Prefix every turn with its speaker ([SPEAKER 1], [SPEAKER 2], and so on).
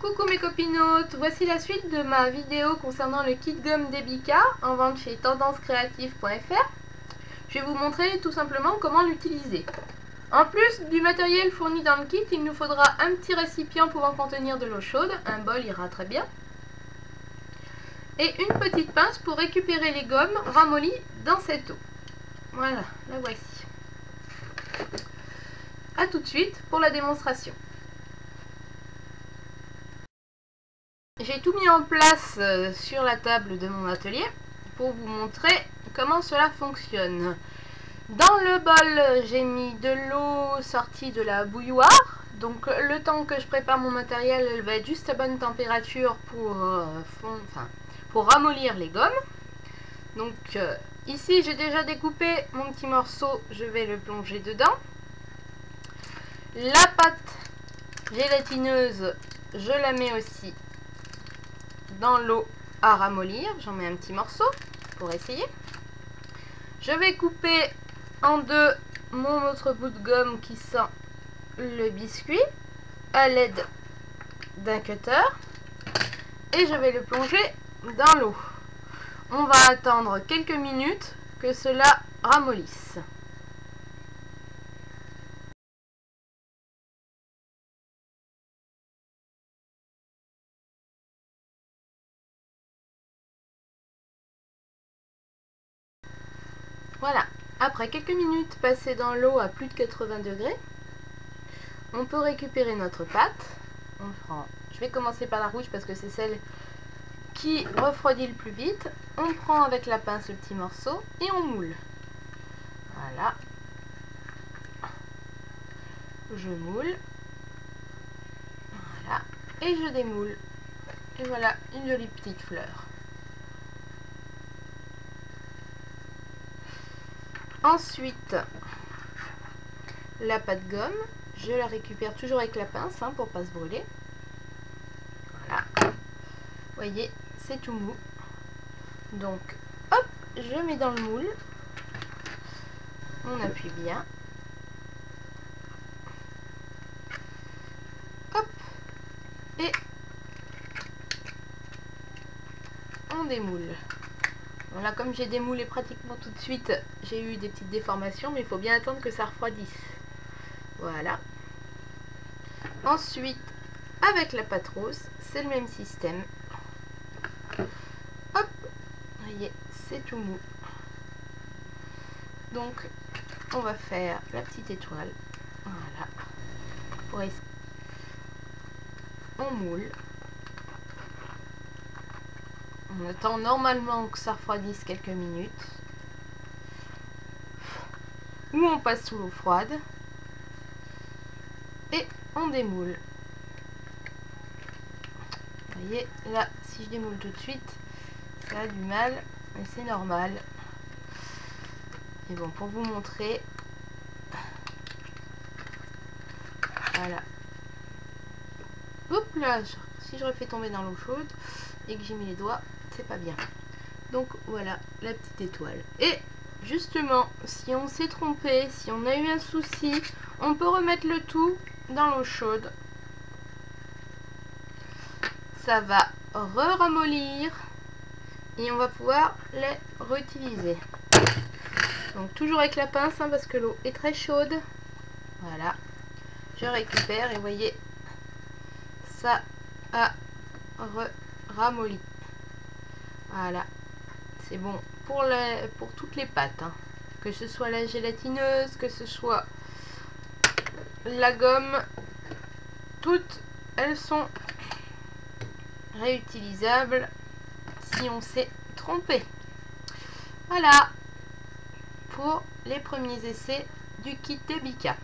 [SPEAKER 1] Coucou mes copinotes, voici la suite de ma vidéo concernant le kit gomme d'Ebika en vente chez tendancecreative.fr. Je vais vous montrer tout simplement comment l'utiliser. En plus du matériel fourni dans le kit, il nous faudra un petit récipient pouvant contenir de l'eau chaude, un bol ira très bien, et une petite pince pour récupérer les gommes ramollies dans cette eau. Voilà, la voici. A tout de suite pour la démonstration. J'ai tout mis en place sur la table de mon atelier pour vous montrer comment cela fonctionne. Dans le bol, j'ai mis de l'eau sortie de la bouilloire. Donc le temps que je prépare mon matériel, elle va être juste à bonne température pour ramollir les gommes. Donc ici, j'ai déjà découpé mon petit morceau, je vais le plonger dedans. La pâte gélatineuse, je la mets aussi dans l'eau à ramollir. J'en mets un petit morceau pour essayer. Je vais couper en deux mon autre bout de gomme qui sent le biscuit à l'aide d'un cutter et je vais le plonger dans l'eau. On va attendre quelques minutes que cela ramollisse. Voilà, après quelques minutes passées dans l'eau à plus de 80 degrés, on peut récupérer notre pâte. Je vais commencer par la rouge parce que c'est celle qui refroidit le plus vite. On prend avec la pince le petit morceau et on moule. Voilà. Je moule. Voilà. Et je démoule. Et voilà une jolie petite fleur. Ensuite, la pâte gomme, je la récupère toujours avec la pince pour pas se brûler. Voilà. Vous voyez, c'est tout mou. Donc, hop, je mets dans le moule. On appuie bien. Hop. Et on démoule. Voilà, comme j'ai démoulé pratiquement tout de suite, j'ai eu des petites déformations, mais il faut bien attendre que ça refroidisse. Voilà. Ensuite, avec la pâte rose, c'est le même système. Hop, vous voyez, c'est tout mou. Donc, on va faire la petite étoile. Voilà. Pour essayer. On moule. On attend normalement que ça refroidisse quelques minutes. Ou on passe sous l'eau froide. Et on démoule. Vous voyez, là, si je démoule tout de suite, ça a du mal, mais c'est normal. Et bon, pour vous montrer, voilà. Hop là, si je refais tomber dans l'eau chaude et que j'ai mis les doigts, c'est pas bien. Donc voilà, la petite étoile. Et justement, si on s'est trompé, si on a eu un souci, on peut remettre le tout dans l'eau chaude. Ça va ramollir et on va pouvoir les réutiliser. Donc toujours avec la pince parce que l'eau est très chaude. Voilà, je récupère et vous voyez, ça a ramolli. Voilà, c'est bon pour toutes les pâtes, que ce soit la gélatineuse, que ce soit la gomme, toutes elles sont réutilisables si on s'est trompé. Voilà pour les premiers essais du kit d'Ebika.